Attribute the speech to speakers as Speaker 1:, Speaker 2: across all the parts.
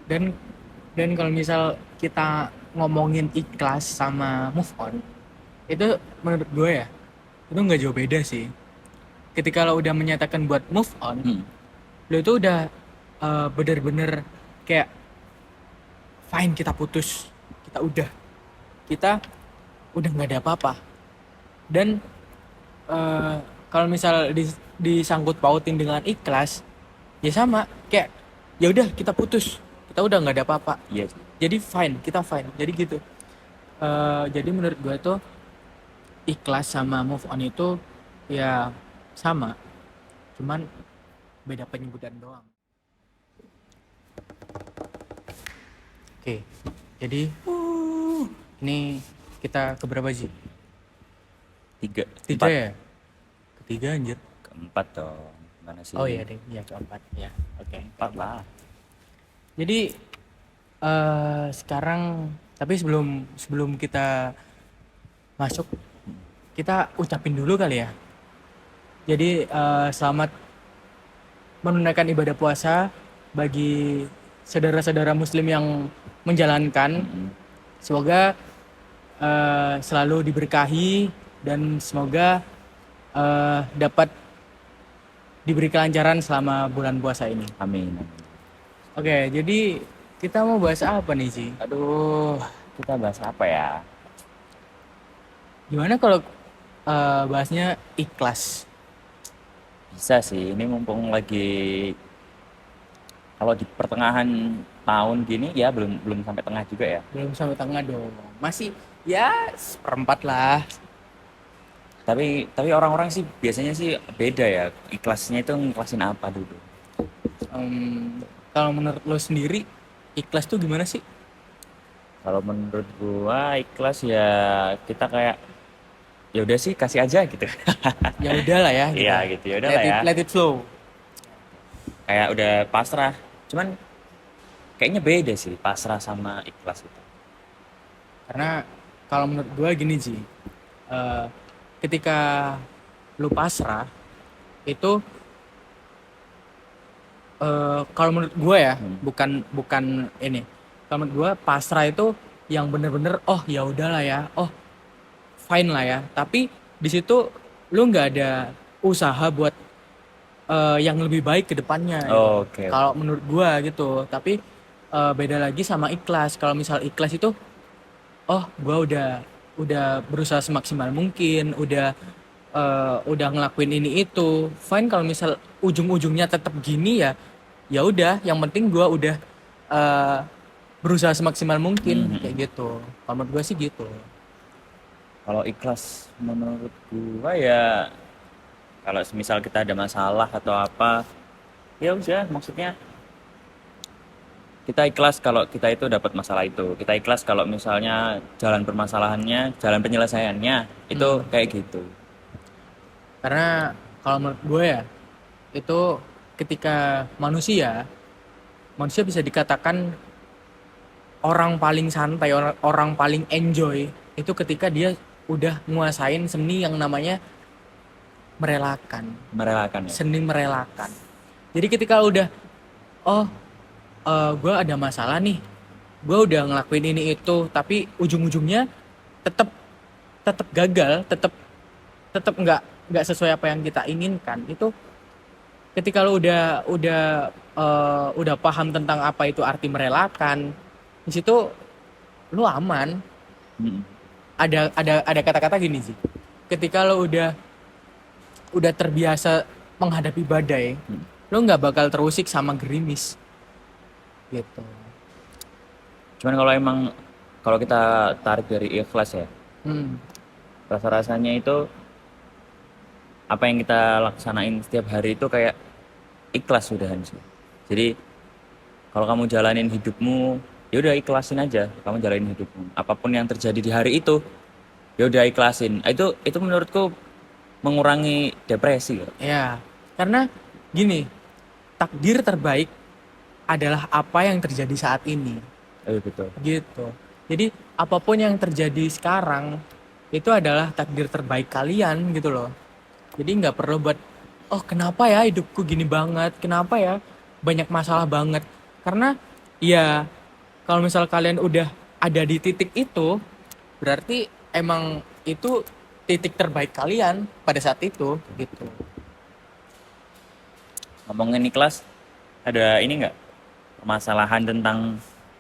Speaker 1: Dan kalau misal kita ngomongin ikhlas sama move on, itu menurut gue ya, itu nggak jauh beda sih. Ketika lo udah menyatakan buat move on,
Speaker 2: Hmm.
Speaker 1: lo itu udah bener-bener kayak fine, kita putus, kita udah nggak ada apa-apa. Dan eh, kalau misal disangkut pautin dengan ikhlas, ya sama kayak ya udah kita putus, kita udah nggak ada apa-apa,
Speaker 2: Iya sih.
Speaker 1: jadi fine, kita fine, jadi gitu. Jadi menurut gue tuh ikhlas sama move on itu ya sama, cuman beda penyebutan doang. Oke, jadi ini kita keberapa sih?
Speaker 2: Tiga,
Speaker 1: Tiga
Speaker 2: empat,
Speaker 1: ya? Ketiga anjir.
Speaker 2: keempat dong. Mana sih?
Speaker 1: Oh iya deh, ya keempat ya. Oke,
Speaker 2: Empat lah.
Speaker 1: jadi sekarang, tapi sebelum sebelum kita masuk, kita ucapin dulu kali ya. Jadi selamat menunaikan ibadah puasa bagi saudara-saudara muslim yang menjalankan. Semoga selalu diberkahi dan semoga dapat diberi kelancaran selama bulan puasa ini.
Speaker 2: Amin.
Speaker 1: Oke, jadi kita mau bahas apa nih sih?
Speaker 2: Aduh, kita bahas apa ya?
Speaker 1: Gimana kalau bahasnya ikhlas?
Speaker 2: Bisa sih, ini mumpung lagi kalau di pertengahan tahun gini ya belum belum sampai tengah juga ya.
Speaker 1: Belum sampai tengah dong, masih ya seperempat lah.
Speaker 2: Tapi orang-orang sih biasanya sih beda ya. Ikhlasnya itu ngikhlasin apa dulu?
Speaker 1: Kalau menurut lo sendiri, ikhlas tuh gimana sih?
Speaker 2: Kalau menurut gua ikhlas ya kita kayak ya udah sih kasih aja gitu.
Speaker 1: Ya udah lah ya gitu
Speaker 2: Iya
Speaker 1: ya.
Speaker 2: gitu ya udah lah ya.
Speaker 1: Let it flow.
Speaker 2: Kayak udah pasrah. Cuman kayaknya beda sih pasrah sama ikhlas itu.
Speaker 1: Karena kalau menurut gue gini sih, eh, ketika lu pasrah itu, kalau menurut gue ya, bukan bukan ini. Kalau menurut gue pasrah itu yang bener-bener oh ya udahlah ya, oh fine lah ya. Tapi di situ lu nggak ada usaha buat yang lebih baik ke depannya gitu.
Speaker 2: Oke,
Speaker 1: Kalau
Speaker 2: oke.
Speaker 1: menurut gue gitu. Tapi beda lagi sama ikhlas. Kalau misal ikhlas itu, oh gue udah berusaha semaksimal mungkin, udah ngelakuin ini itu fine. Kalau misal ujung-ujungnya tetap gini ya, ya udah, yang penting gue udah eh, berusaha semaksimal mungkin kayak gitu. Kalau menurut gue sih gitu.
Speaker 2: Kalau ikhlas menurut gua ya kalau semisal kita ada masalah atau apa, ya udah maksudnya kita ikhlas kalau kita itu dapat masalah itu. Kita ikhlas kalau misalnya jalan permasalahannya, jalan penyelesaiannya itu kayak gitu.
Speaker 1: Karena kalau menurut gue ya, itu ketika manusia bisa dikatakan orang paling santai, orang paling enjoy itu ketika dia udah nguasain seni yang namanya merelakan.
Speaker 2: Merelakan ya.
Speaker 1: Seni merelakan. Jadi ketika udah, oh gue ada masalah nih, gue udah ngelakuin ini itu, tapi ujung-ujungnya tetap tetap gagal, tetap tetap nggak sesuai apa yang kita inginkan. Itu ketika lo udah paham tentang apa itu arti merelakan, di situ lo aman.
Speaker 2: Mm.
Speaker 1: Ada kata-kata gini sih, ketika lo udah terbiasa menghadapi badai, lo nggak bakal terusik sama gerimis gitu.
Speaker 2: Cuman kalau emang kalau kita tarik dari ikhlas ya,
Speaker 1: Hmm.
Speaker 2: rasa-rasanya itu apa yang kita laksanain setiap hari itu kayak ikhlas sudahan sih. Jadi kalau kamu jalanin hidupmu, ya udah ikhlasin aja. Kamu jalanin hidupmu. Apapun yang terjadi di hari itu, ya udah ikhlasin. Itu menurutku mengurangi depresi ya.
Speaker 1: Ya, karena gini, takdir terbaik adalah apa yang terjadi saat ini
Speaker 2: Betul.
Speaker 1: gitu. Jadi apapun yang terjadi sekarang itu adalah takdir terbaik kalian gitu loh. Jadi nggak perlu buat, oh kenapa ya hidupku gini banget, kenapa ya banyak masalah banget. Karena Iya, kalau misal kalian udah ada di titik itu, berarti emang itu titik terbaik kalian pada saat itu gitu.
Speaker 2: Ngomongin ikhlas, ada ini nggak permasalahan tentang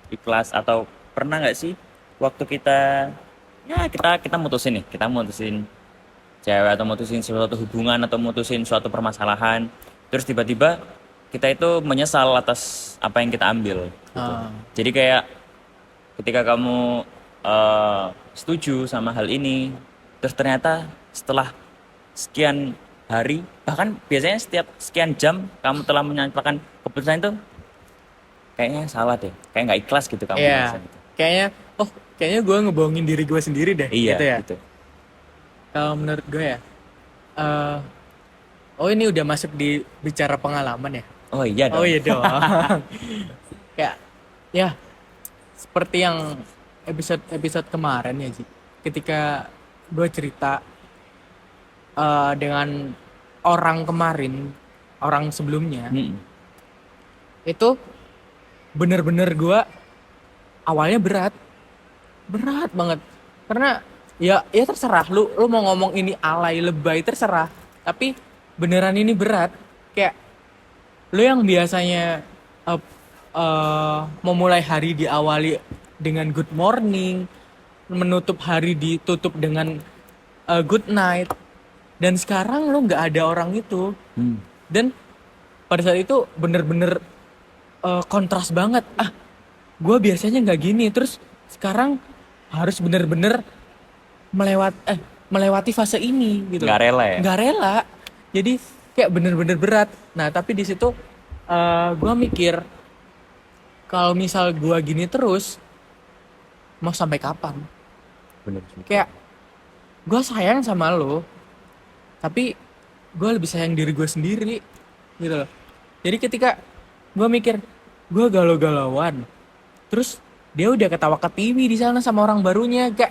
Speaker 2: ikhlas atau pernah nggak sih waktu kita ya kita mutusin cewek atau mutusin suatu hubungan atau mutusin suatu permasalahan, terus tiba-tiba kita itu menyesal atas apa yang kita ambil gitu.
Speaker 1: Ah,
Speaker 2: Jadi kayak ketika kamu setuju sama hal ini, terus ternyata setelah sekian hari, bahkan biasanya setiap sekian jam kamu telah menyampaikan keputusan itu, kayaknya salah deh, kayak nggak ikhlas gitu kamu
Speaker 1: iya,
Speaker 2: merasa gitu.
Speaker 1: kayaknya, kayaknya gue ngebohongin diri gue sendiri deh,
Speaker 2: Iya
Speaker 1: gitu ya.
Speaker 2: gitu.
Speaker 1: Kalau menurut gue ya, eh oh ini udah masuk di bicara pengalaman ya.
Speaker 2: Oh iya
Speaker 1: Oh
Speaker 2: dong.
Speaker 1: iya dong. Kayak, ya seperti yang episode kemarin ya Ji. Ketika gue cerita dengan orang kemarin, orang sebelumnya,
Speaker 2: Mm-mm.
Speaker 1: itu bener-bener gue awalnya berat banget. Karena ya terserah lu mau ngomong ini alay lebay terserah. Tapi beneran ini berat. Kayak lu yang biasanya uh, memulai hari diawali dengan good morning, menutup hari ditutup dengan good night, dan sekarang lu nggak ada orang itu.
Speaker 2: Hmm.
Speaker 1: Dan pada saat itu bener-bener kontras banget. Gue biasanya nggak gini, terus sekarang harus bener-bener melewati fase ini gitu.
Speaker 2: Nggak rela ya.
Speaker 1: Nggak rela. Jadi kayak bener-bener berat. Nah tapi di situ gue mikir, kalau misal gue gini terus mau sampai kapan?
Speaker 2: Bener sih.
Speaker 1: Kayak gue sayang sama lo, tapi gue lebih sayang diri gue sendiri gitu loh. Jadi ketika gue mikir gue galau-galauan, terus dia udah ketawa ketiwi di sana sama orang barunya, gak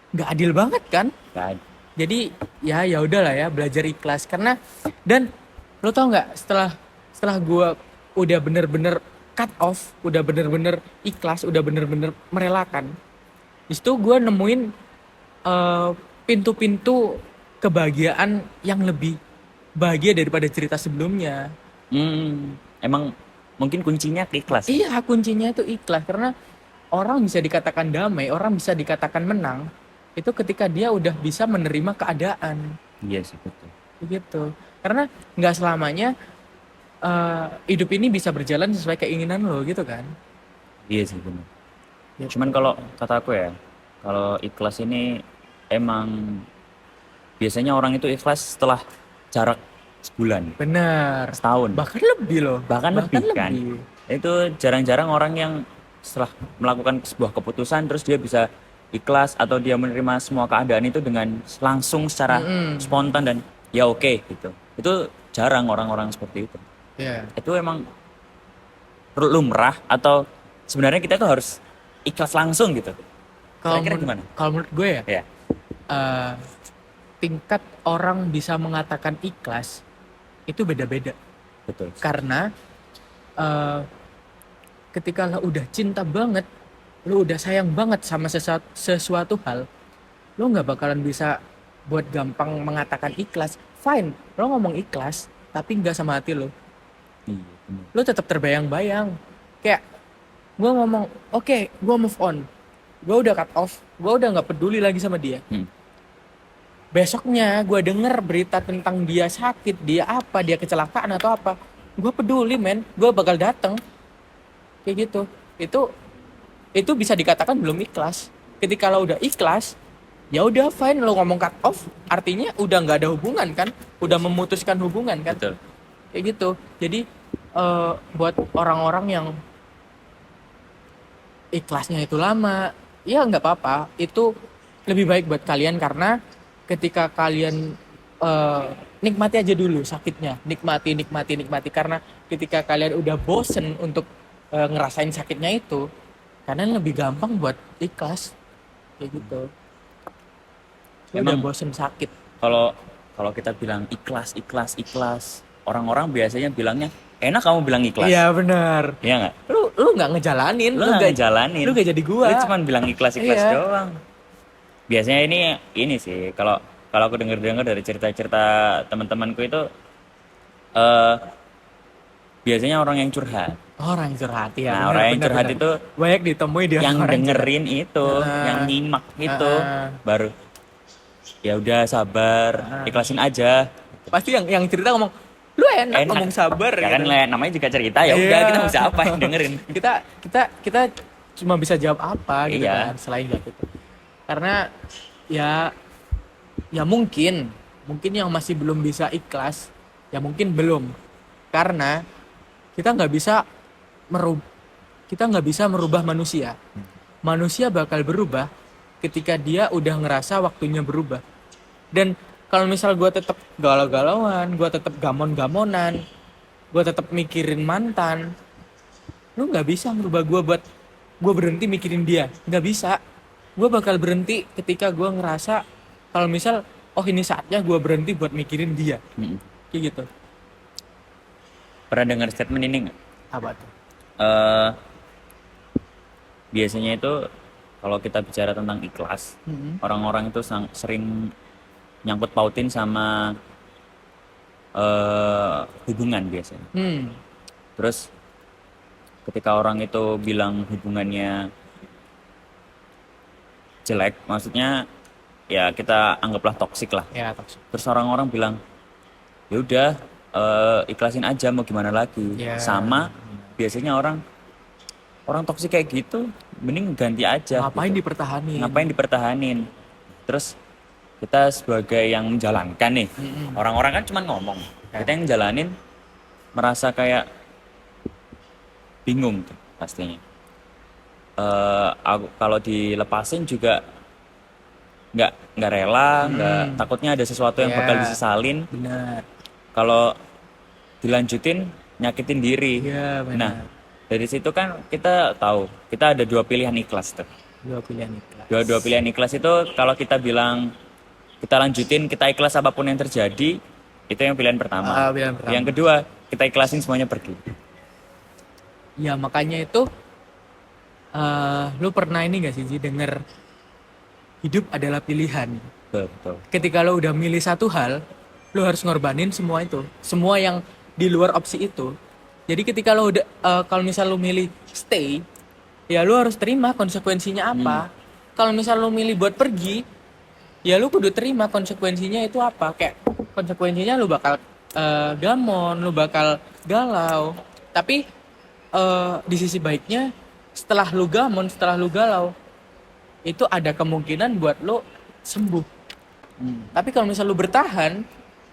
Speaker 1: nggak adil banget kan?
Speaker 2: Nggak-
Speaker 1: Jadi ya udahlah ya, belajar ikhlas. Karena dan lo tau nggak, setelah gue udah bener-bener cut off, udah bener-bener ikhlas, udah bener-bener merelakan, di situ gue nemuin eh, pintu-pintu kebahagiaan yang lebih bahagia daripada cerita sebelumnya.
Speaker 2: Emang mungkin kuncinya ikhlas.
Speaker 1: Iya, kuncinya itu ikhlas. Karena orang bisa dikatakan damai, orang bisa dikatakan menang itu ketika dia udah bisa menerima keadaan.
Speaker 2: Iya sih betul.
Speaker 1: Begitu. Karena nggak selamanya hidup ini bisa berjalan sesuai keinginan lo gitu kan.
Speaker 2: Iya sih benar.
Speaker 1: Gitu.
Speaker 2: Cuman kalau kata aku ya, kalau ikhlas ini emang biasanya orang itu ikhlas setelah jarak sebulan,
Speaker 1: Bener.
Speaker 2: setahun,
Speaker 1: Bahkan lebih loh.
Speaker 2: bahkan lebih kan. Itu jarang-jarang orang yang setelah melakukan sebuah keputusan terus dia bisa ikhlas atau dia menerima semua keadaan itu dengan langsung secara
Speaker 1: Mm-mm.
Speaker 2: spontan dan ya oke gitu. Itu jarang orang-orang seperti itu.
Speaker 1: Iya.
Speaker 2: Itu emang lumrah atau sebenarnya kita tuh harus ikhlas langsung gitu.
Speaker 1: Kalau
Speaker 2: Kira-kira gimana?
Speaker 1: kalau menurut gue ya,
Speaker 2: Ya,
Speaker 1: eh, tingkat orang bisa mengatakan ikhlas itu beda-beda.
Speaker 2: betul.
Speaker 1: Karena eh, ketika lo udah cinta banget, lo udah sayang banget sama sesuatu hal, lo nggak bakalan bisa buat gampang mengatakan ikhlas. Fine, lo ngomong ikhlas, tapi nggak sama hati lo.
Speaker 2: Iya, benar.
Speaker 1: Lo tetap terbayang-bayang. Kayak gue ngomong, oke, gue move on, gue udah cut off, gue udah nggak peduli lagi sama dia.
Speaker 2: Hmm.
Speaker 1: Besoknya gue denger berita tentang dia sakit, dia apa, dia kecelakaan atau apa, gue peduli men, gue bakal dateng. Kayak gitu. Itu bisa dikatakan belum ikhlas. Ketika lo udah ikhlas, ya udah fine, lo ngomong cut off, artinya udah nggak ada hubungan kan, udah memutuskan hubungan kan.
Speaker 2: Betul.
Speaker 1: Kayak gitu. Jadi buat orang-orang yang ikhlasnya itu lama, ya nggak apa-apa, itu lebih baik buat kalian. Karena ketika kalian nikmati aja dulu sakitnya, nikmati, karena ketika kalian udah bosen untuk ngerasain sakitnya itu, kalian lebih gampang buat ikhlas kayak gitu. Lu udah
Speaker 2: Emang
Speaker 1: bosen sakit.
Speaker 2: kalau kalau kita bilang ikhlas, orang-orang biasanya bilangnya enak kamu bilang ikhlas.
Speaker 1: Iya benar.
Speaker 2: Iya nggak?
Speaker 1: Lu lu nggak ngejalanin,
Speaker 2: Lu nggak ngejalanin,
Speaker 1: lu nggak jadi gua.
Speaker 2: lu cuman bilang ikhlas-ikhlas
Speaker 1: Iya.
Speaker 2: doang. Biasanya ini sih kalau kalau aku dengar-dengar dari cerita-cerita teman-temanku itu eh biasanya orang yang curhat.
Speaker 1: Orang yang curhat ya,
Speaker 2: Nah,
Speaker 1: benar,
Speaker 2: orang yang
Speaker 1: benar,
Speaker 2: curhat
Speaker 1: benar.
Speaker 2: itu
Speaker 1: Banyak ditemui di
Speaker 2: yang
Speaker 1: orang
Speaker 2: dengerin itu, yang
Speaker 1: Heeh.
Speaker 2: nyimak itu
Speaker 1: Heeh.
Speaker 2: baru ya udah sabar, ikhlasin aja.
Speaker 1: Pasti yang cerita ngomong, lu enak
Speaker 2: Enak.
Speaker 1: ngomong sabar
Speaker 2: Ya kan
Speaker 1: gitu.
Speaker 2: namanya juga cerita ya udah
Speaker 1: Iya.
Speaker 2: kita bisa apa yang dengerin.
Speaker 1: kita cuma bisa jawab apa gitu
Speaker 2: Iya.
Speaker 1: kan selain kayak gitu. Karena ya ya mungkin yang masih belum bisa ikhlas, ya mungkin belum. Karena kita nggak bisa merubah manusia. Manusia bakal berubah ketika dia udah ngerasa waktunya berubah. Dan kalau misal gue tetap galau-galauan, gue tetap gamon-gamonan, gue tetap mikirin mantan, lu nggak bisa merubah gue buat gue berhenti mikirin dia. Nggak bisa. Gue bakal berhenti ketika gue ngerasa kalau misal, oh ini saatnya gue berhenti buat mikirin dia.
Speaker 2: Mm-mm.
Speaker 1: Kayak gitu.
Speaker 2: Pernah dengar statement ini nggak?
Speaker 1: Apa tuh?
Speaker 2: Eh, biasanya itu kalau kita bicara tentang ikhlas, orang-orang itu sering nyangkut pautin sama hubungan biasanya. Terus ketika orang itu bilang hubungannya jelek, maksudnya ya kita anggaplah toksik lah.
Speaker 1: Ya, toksik.
Speaker 2: Terus orang-orang bilang, ya udah ikhlasin aja mau gimana lagi.
Speaker 1: Ya.
Speaker 2: Sama biasanya orang toksik kayak gitu, mending ganti aja.
Speaker 1: Ngapain
Speaker 2: gitu.
Speaker 1: dipertahanin?
Speaker 2: Ngapain dipertahanin? Terus kita sebagai yang menjalankan nih, orang-orang kan cuma ngomong, kita yang jalanin merasa kayak bingung tuh pastinya. Aku kalau dilepasin juga nggak rela, takutnya ada sesuatu yang bakal
Speaker 1: Ya.
Speaker 2: disesalin.
Speaker 1: Benar.
Speaker 2: Kalau dilanjutin nyakitin diri.
Speaker 1: Iya, benar.
Speaker 2: Nah, dari situ kan kita tahu kita ada dua pilihan ikhlas tuh.
Speaker 1: Dua pilihan ikhlas.
Speaker 2: Dua pilihan ikhlas itu kalau kita bilang kita lanjutin, kita ikhlas apapun yang terjadi, itu yang pilihan pertama.
Speaker 1: Pilihan pertama.
Speaker 2: Yang kedua, kita ikhlasin semuanya pergi.
Speaker 1: Ya makanya itu lu pernah ini gak sih Ji, denger hidup adalah pilihan.
Speaker 2: Betul.
Speaker 1: Ketika lo udah milih satu hal, lo harus ngorbanin semua itu, semua yang di luar opsi itu. Jadi ketika lo udah kalau misal lo milih stay, ya lo harus terima konsekuensinya apa. Kalau misal lo milih buat pergi, ya lo kudu terima konsekuensinya itu apa. Kayak konsekuensinya lo bakal gamon, lo bakal galau. Tapi di sisi baiknya, setelah lu gamon, setelah lu galau, itu ada kemungkinan buat lu sembuh. Tapi kalau misal lu bertahan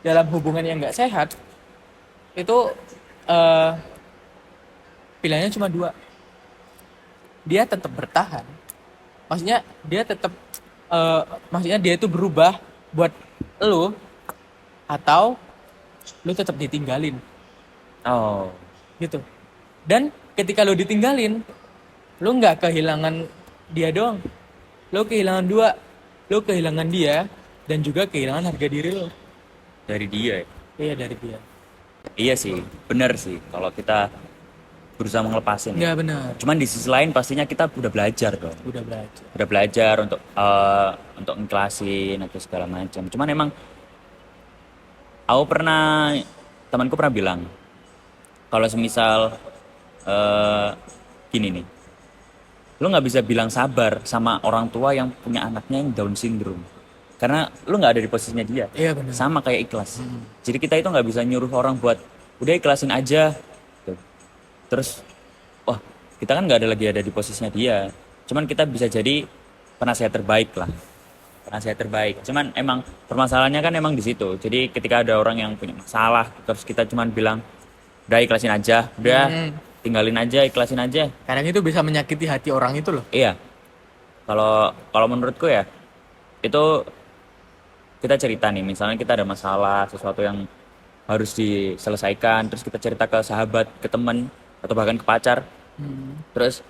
Speaker 1: dalam hubungan yang nggak sehat, itu pilihannya cuma dua. Dia tetap bertahan, maksudnya dia itu berubah buat lu, atau lu tetap ditinggalin.
Speaker 2: Oh,
Speaker 1: Gitu. Dan ketika lu ditinggalin, lu nggak kehilangan dia doang, lu kehilangan dua. Lu kehilangan dia dan juga kehilangan harga diri lu.
Speaker 2: dari dia ya?
Speaker 1: Iya, dari dia.
Speaker 2: Iya sih, benar sih kalau kita berusaha ngelepasin.
Speaker 1: Nggak benar.
Speaker 2: Cuman di sisi lain pastinya kita udah belajar dong.
Speaker 1: Udah belajar.
Speaker 2: Udah belajar untuk ngikhlasin atau segala macam. Cuman emang temanku pernah bilang kalau semisal gini nih, lu nggak bisa bilang sabar sama orang tua yang punya anaknya yang Down syndrome, karena lu nggak ada di posisinya dia.
Speaker 1: Iya, benar.
Speaker 2: Sama kayak ikhlas. Jadi kita itu nggak bisa nyuruh orang buat udah ikhlasin aja. Tuh. Terus, wah kita kan nggak ada di posisinya dia. Cuman kita bisa jadi penasihat terbaik lah. Penasihat terbaik. Cuman emang permasalahannya kan emang di situ. Jadi ketika ada orang yang punya masalah, terus kita cuman bilang udah ikhlasin aja, udah tinggalin aja, ikhlasin aja.
Speaker 1: Kadang itu bisa menyakiti hati orang itu loh.
Speaker 2: Iya. Kalau menurutku ya, itu kita cerita nih, misalnya kita ada masalah, sesuatu yang harus diselesaikan, terus kita cerita ke sahabat, ke teman, atau bahkan ke pacar. Terus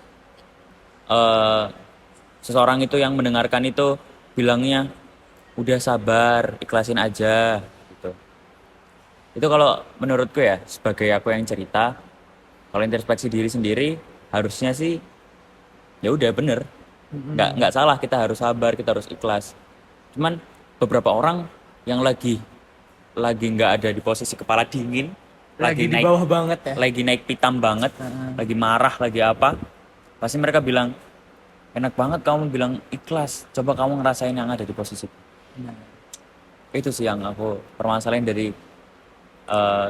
Speaker 2: seseorang itu yang mendengarkan itu bilangnya udah sabar, ikhlasin aja gitu. Itu kalau menurutku ya, sebagai aku yang cerita, kalau introspeksi diri sendiri, harusnya sih ya udah bener, nggak salah, kita harus sabar, kita harus ikhlas. Cuman beberapa orang yang lagi nggak ada di posisi kepala dingin,
Speaker 1: Lagi di bawah banget ya.
Speaker 2: lagi naik pitam banget, lagi marah, lagi apa, pasti mereka bilang, enak banget kamu bilang ikhlas, coba kamu ngerasain yang ada di posisi.
Speaker 1: Nah,
Speaker 2: Itu sih yang aku permasalahin dari eh,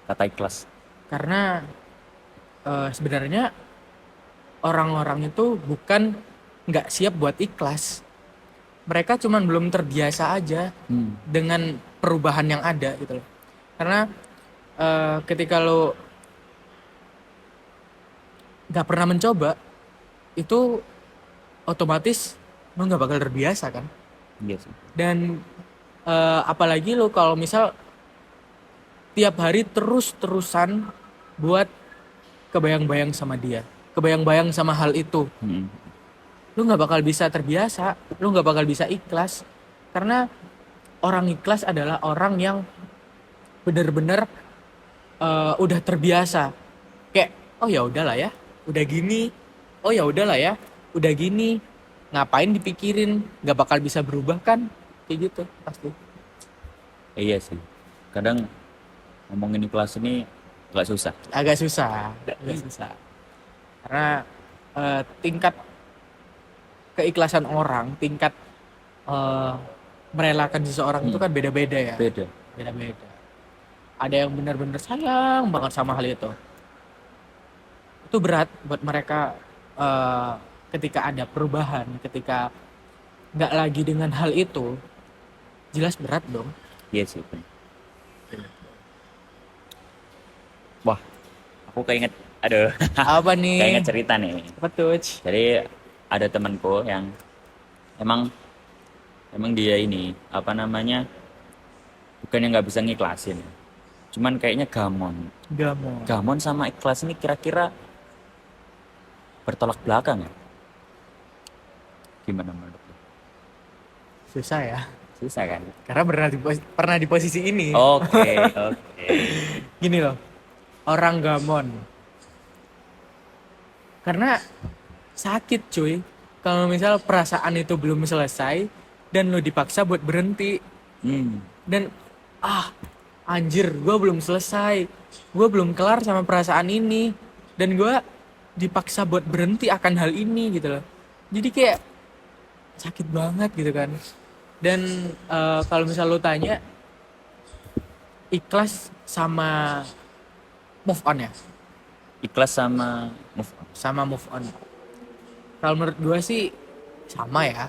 Speaker 2: kata ikhlas.
Speaker 1: karena sebenarnya orang-orang itu bukan nggak siap buat ikhlas. Mereka cuman belum terbiasa aja dengan perubahan yang ada gitu loh. Karena ketika lo nggak pernah mencoba, itu otomatis lo nggak bakal terbiasa kan.
Speaker 2: Iya sih.
Speaker 1: Dan apalagi lo kalau misal tiap hari terus-terusan buat kebayang-bayang sama dia, kebayang-bayang sama hal itu,
Speaker 2: Mm.
Speaker 1: lu nggak bakal bisa terbiasa, lu nggak bakal bisa ikhlas. Karena orang ikhlas adalah orang yang bener-bener udah terbiasa. Kayak, oh ya udahlah ya, udah gini. Oh ya udahlah ya, udah gini. Ngapain dipikirin? Nggak bakal bisa berubah kan? Kayak gitu pasti.
Speaker 2: Iya sih. Kadang ngomongin ikhlas ini agak susah.
Speaker 1: Agak susah, agak susah. Karena tingkat keikhlasan orang, tingkat eh, merelakan seseorang itu kan beda-beda ya.
Speaker 2: Beda.
Speaker 1: Beda-beda. Ada yang benar-benar sayang banget sama hal itu. Itu berat buat mereka ketika ada perubahan, ketika nggak lagi dengan hal itu, jelas berat dong.
Speaker 2: Iya sih. Wah, aku keinget, aduh,
Speaker 1: Apa
Speaker 2: keinget
Speaker 1: nih?
Speaker 2: cerita nih.
Speaker 1: Apa tuh?
Speaker 2: Jadi ada temanku yang emang dia ini apa namanya, bukannya nggak bisa ngiklasin, cuman kayaknya gamon.
Speaker 1: Gak mau.
Speaker 2: Gamon sama ikhlas ini kira-kira bertolak belakang ya? Gimana menurut lu?
Speaker 1: Susah ya.
Speaker 2: Susah kan?
Speaker 1: Karena pernah di posisi ini.
Speaker 2: Oke, oke.
Speaker 1: Gini loh, orang gamon. Karena sakit cuy. Kalau misal perasaan itu belum selesai dan lo dipaksa buat berhenti.
Speaker 2: Hmm,
Speaker 1: Dan anjir, gue belum selesai. Gue belum kelar sama perasaan ini. Dan gue dipaksa buat berhenti akan hal ini gitu loh. Jadi kayak sakit banget gitu kan. Dan kalau misal lo tanya, ikhlas sama move on ya?
Speaker 2: ikhlas sama move on.
Speaker 1: Sama move on. Kalau menurut gue sih sama ya.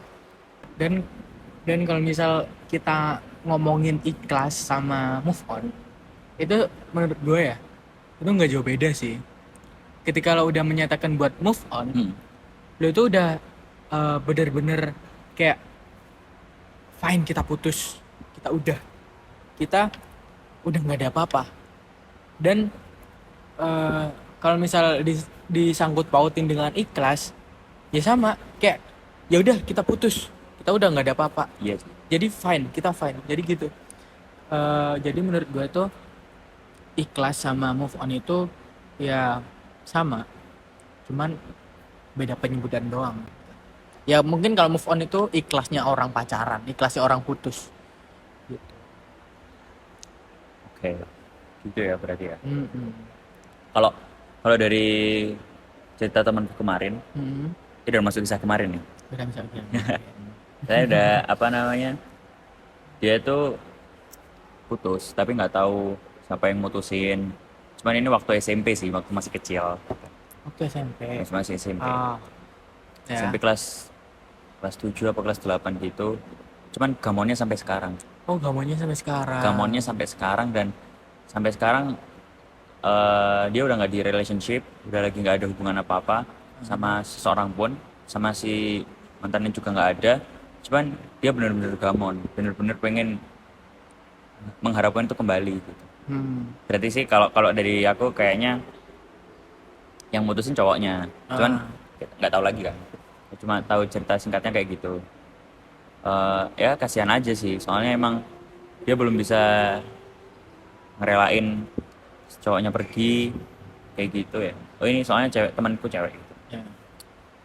Speaker 1: Dan kalau misal kita ngomongin ikhlas sama move on, itu menurut gue ya, itu nggak jauh beda sih. Ketika lo udah menyatakan buat move on, lo itu udah bener-bener kayak fine, kita putus, kita udah nggak ada apa-apa. Dan kalau misal disangkut pautin dengan ikhlas, ya sama kayak ya udah kita putus, kita udah nggak ada apa-apa,
Speaker 2: Iya.
Speaker 1: jadi fine, kita fine, jadi gitu. Jadi menurut gue tuh ikhlas sama move on itu ya sama, cuman beda penyebutan doang. Ya mungkin kalau move on itu ikhlasnya orang pacaran, ikhlasnya orang putus gitu.
Speaker 2: Oke, gitu ya berarti ya.
Speaker 1: Mm-mm.
Speaker 2: Kalau kalau dari cerita temanku kemarin,
Speaker 1: Mm-mm.
Speaker 2: ini udah masuk kisah kemarin nih.
Speaker 1: Udah misalnya
Speaker 2: Saya udah apa namanya, dia itu putus, tapi nggak tahu siapa yang mutusin. Cuman ini waktu SMP sih, waktu masih kecil,
Speaker 1: oke SMP.
Speaker 2: masih SMP.
Speaker 1: Ya.
Speaker 2: SMP kelas 7 apa kelas 8 gitu. Cuman gamonnya sampai sekarang.
Speaker 1: Oh, gamonnya sampai sekarang.
Speaker 2: Gamonnya sampai sekarang, dan sampai sekarang dia udah nggak di relationship, udah lagi nggak ada hubungan apa-apa sama seseorang pun, sama si mantannya juga nggak ada. Cuman dia benar-benar gamon, benar-benar pengen mengharapkan itu kembali gitu. Berarti sih kalau kalau dari aku kayaknya yang mutusin cowoknya, cuman nggak tahu lagi kan, cuma tahu cerita singkatnya kayak gitu. Ya kasihan aja sih, soalnya emang dia belum bisa ngerelain cowoknya pergi, kayak gitu ya. Oh ini soalnya cewek, temanku cewek gitu.
Speaker 1: Ya.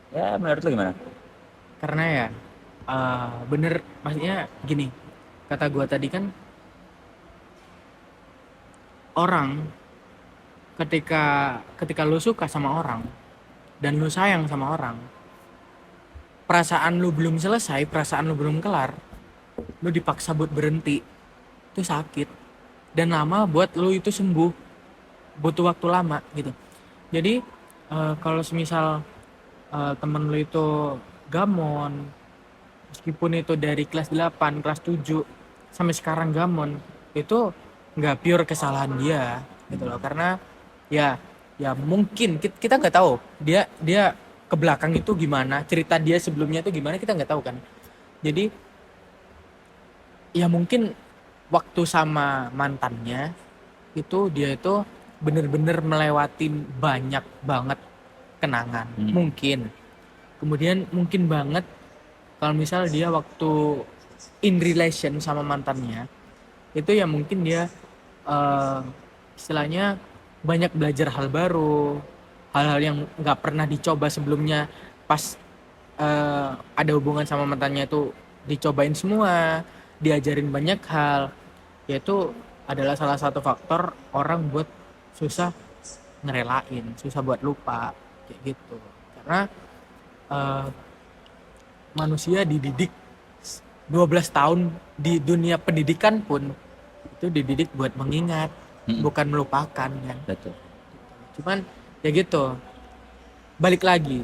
Speaker 2: Ya menurut lu gimana?
Speaker 1: Karena ya bener, maksudnya gini, kata gua tadi kan, orang ketika ketika lu suka sama orang dan lu sayang sama orang, perasaan lu belum selesai, perasaan lu belum kelar, lu dipaksa buat berhenti, itu sakit dan lama buat lu itu sembuh, butuh waktu lama gitu. Jadi kalau semisal temen lu itu gamon, meskipun itu dari kelas 8, kelas 7 sampai sekarang gamon, itu nggak pure kesalahan dia gitu loh. Karena ya ya mungkin kita nggak tahu dia dia ke belakang itu gimana, cerita dia sebelumnya itu gimana, kita nggak tahu kan. Jadi ya mungkin waktu sama mantannya itu dia itu bener-bener melewatin banyak banget kenangan, mungkin. Kemudian mungkin banget kalau misal dia waktu in relation sama mantannya itu ya mungkin dia eh, istilahnya banyak belajar hal baru, hal-hal yang nggak pernah dicoba sebelumnya. Pas ada hubungan sama mantannya itu dicobain semua, diajarin banyak hal, yaitu adalah salah satu faktor orang buat susah ngerelain, susah buat lupa kayak gitu. Karena eh, manusia dididik 12 tahun di dunia pendidikan pun itu dididik buat mengingat, bukan melupakan kan.
Speaker 2: Betul.
Speaker 1: Cuman ya gitu, balik lagi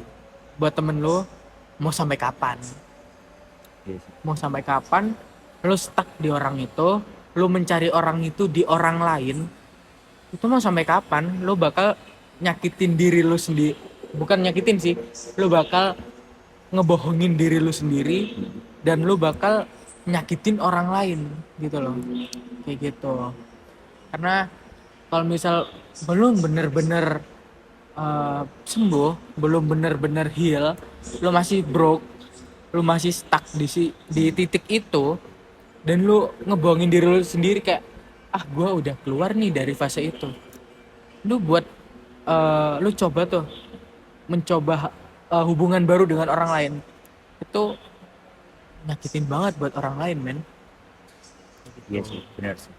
Speaker 1: buat temen lu, mau sampai kapan?
Speaker 2: Yes.
Speaker 1: Mau sampai kapan lu stuck di orang itu, lu mencari orang itu di orang lain, itu mau sampai kapan? Lu bakal nyakitin diri lu sendiri, bukan nyakitin sih, lu bakal ngebohongin diri lu sendiri dan lu bakal nyakitin orang lain gitu loh, kayak gitu. Karena kalau misal belum bener-bener sembuh, belum bener-bener heal, lu masih broke, lu masih stuck di titik itu, dan lu ngebohongin diri lu sendiri kayak, ah gue udah keluar nih dari fase itu, lu buat lu coba tuh mencoba hubungan baru dengan orang lain, itu nyakitin banget buat orang lain, men.
Speaker 2: Iya sih, benar sih.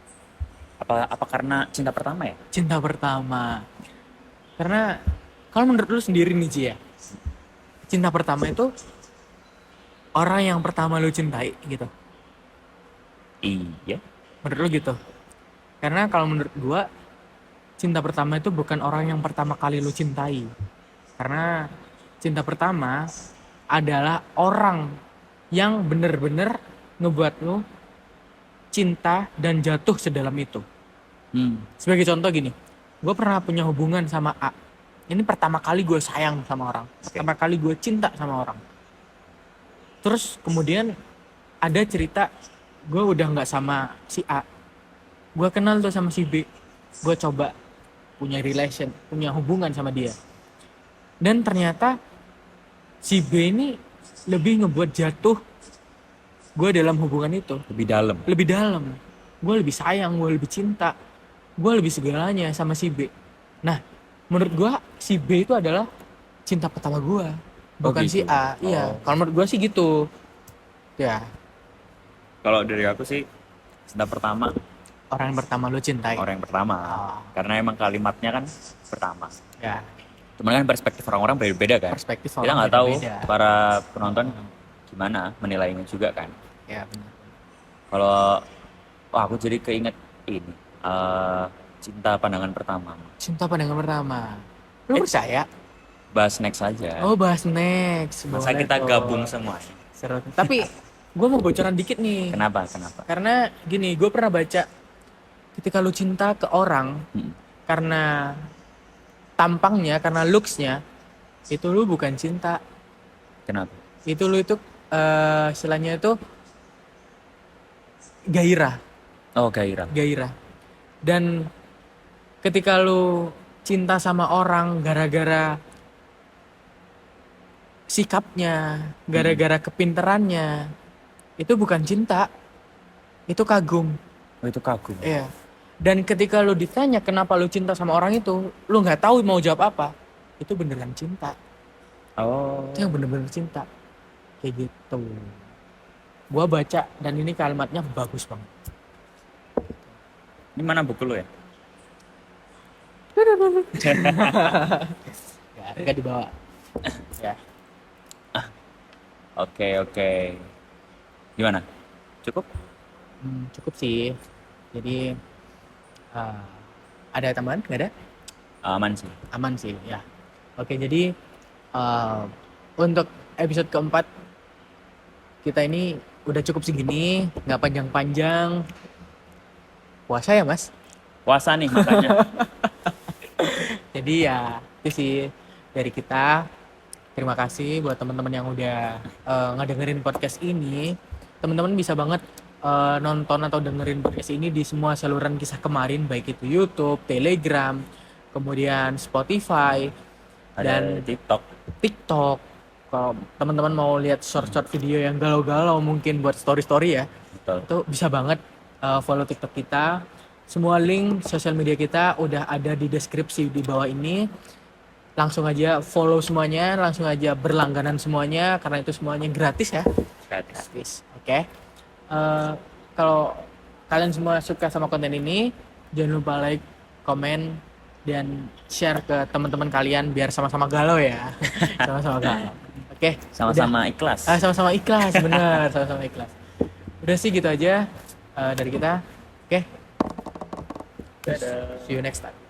Speaker 2: Apa karena cinta pertama ya?
Speaker 1: Cinta pertama. Karena kalau menurut lu sendiri nih Ci ya, cinta pertama itu orang yang pertama lu cintai gitu.
Speaker 2: Iya.
Speaker 1: Menurut lu gitu. Karena kalau menurut gua, cinta pertama itu bukan orang yang pertama kali lu cintai. Karena cinta pertama adalah orang yang bener-bener ngebuat lu cinta dan jatuh sedalam itu. Sebagai contoh gini, gue pernah punya hubungan sama A. Ini pertama kali gue sayang sama orang, pertama kali gue cinta sama orang. Terus kemudian ada cerita gue udah nggak sama si A, gue kenal tuh sama si B, gue coba punya relation, punya hubungan sama dia, dan ternyata si B ini lebih ngebuat jatuh gue dalam hubungan itu. Lebih dalam, gue lebih sayang, gue lebih cinta, gue lebih segalanya sama si B. Nah, menurut gue si B itu adalah cinta pertama gue, bukan
Speaker 2: gitu.
Speaker 1: si A. Iya, kalau menurut gue sih gitu. Ya,
Speaker 2: Kalau dari aku sih cinta pertama
Speaker 1: orang yang pertama lu cintai.
Speaker 2: orang yang pertama.
Speaker 1: Oh.
Speaker 2: Karena emang kalimatnya kan pertama.
Speaker 1: Ya,
Speaker 2: Cuman kan perspektif orang-orang berbeda kan.
Speaker 1: perspektif
Speaker 2: Kita
Speaker 1: orang
Speaker 2: nggak tahu
Speaker 1: beda-beda.
Speaker 2: para penonton gimana menilainya juga kan.
Speaker 1: Ya, benar.
Speaker 2: Kalau aku jadi keinget ini cinta pandangan pertama.
Speaker 1: Cinta pandangan pertama. Lu percaya?
Speaker 2: Bahas next aja.
Speaker 1: Oh, bahas next.
Speaker 2: Masa
Speaker 1: Boleh
Speaker 2: kita
Speaker 1: tuh.
Speaker 2: gabung semua.
Speaker 1: Seru. Tapi gue mau bocoran dikit nih.
Speaker 2: Kenapa?
Speaker 1: Karena gini, gue pernah baca, ketika lu cinta ke orang karena tampangnya, karena looks-nya, itu lu bukan cinta.
Speaker 2: Kenapa?
Speaker 1: Itu lu itu istilahnya itu gairah.
Speaker 2: Oh, gairah.
Speaker 1: Dan ketika lu cinta sama orang gara-gara sikapnya, gara-gara kepinterannya, itu bukan cinta, itu kagum.
Speaker 2: Oh, itu kagum.
Speaker 1: Iya. Dan ketika lu ditanya kenapa lu cinta sama orang itu, lu nggak tahu mau jawab apa, itu beneran cinta.
Speaker 2: Oh,
Speaker 1: Itu yang bener-bener cinta. Kayak gitu. Gua baca dan ini kalimatnya bagus banget.
Speaker 2: ini mana buku lo ya?
Speaker 1: Ya, enggak dibawa. Ya.
Speaker 2: Oke. Gimana? Cukup?
Speaker 1: Cukup sih. Jadi uh, ada tambahan? Nggak ada?
Speaker 2: Aman sih.
Speaker 1: Aman sih, ya. Oke, jadi untuk episode keempat kita ini udah cukup segini, nggak panjang-panjang. Puasa ya, Mas?
Speaker 2: Puasa nih makanya.
Speaker 1: Jadi ya itu sih dari kita. Terima kasih buat teman-teman yang udah ngedengerin podcast ini. Teman-teman bisa banget nonton atau dengerin podcast ini di semua saluran kisah kemarin, baik itu YouTube, Telegram, kemudian Spotify,
Speaker 2: Ada
Speaker 1: dan
Speaker 2: TikTok.
Speaker 1: TikTok. Kalau teman-teman mau lihat short-short video yang galau-galau mungkin buat story-story ya,
Speaker 2: Betul.
Speaker 1: itu bisa banget follow TikTok kita. Semua link sosial media kita udah ada di deskripsi di bawah ini. Langsung aja follow semuanya, langsung aja berlangganan semuanya karena itu semuanya gratis ya. Gratis. Oke. Kalau kalian semua suka sama konten ini, jangan lupa like, komen, dan share ke teman-teman kalian biar sama-sama galau ya. Sama-sama galau. Oke.
Speaker 2: Sama-sama ikhlas.
Speaker 1: Sama-sama ikhlas, bener. Sama-sama ikhlas. Udah sih gitu aja dari kita. Oke.
Speaker 2: Dadah.
Speaker 1: See you next time.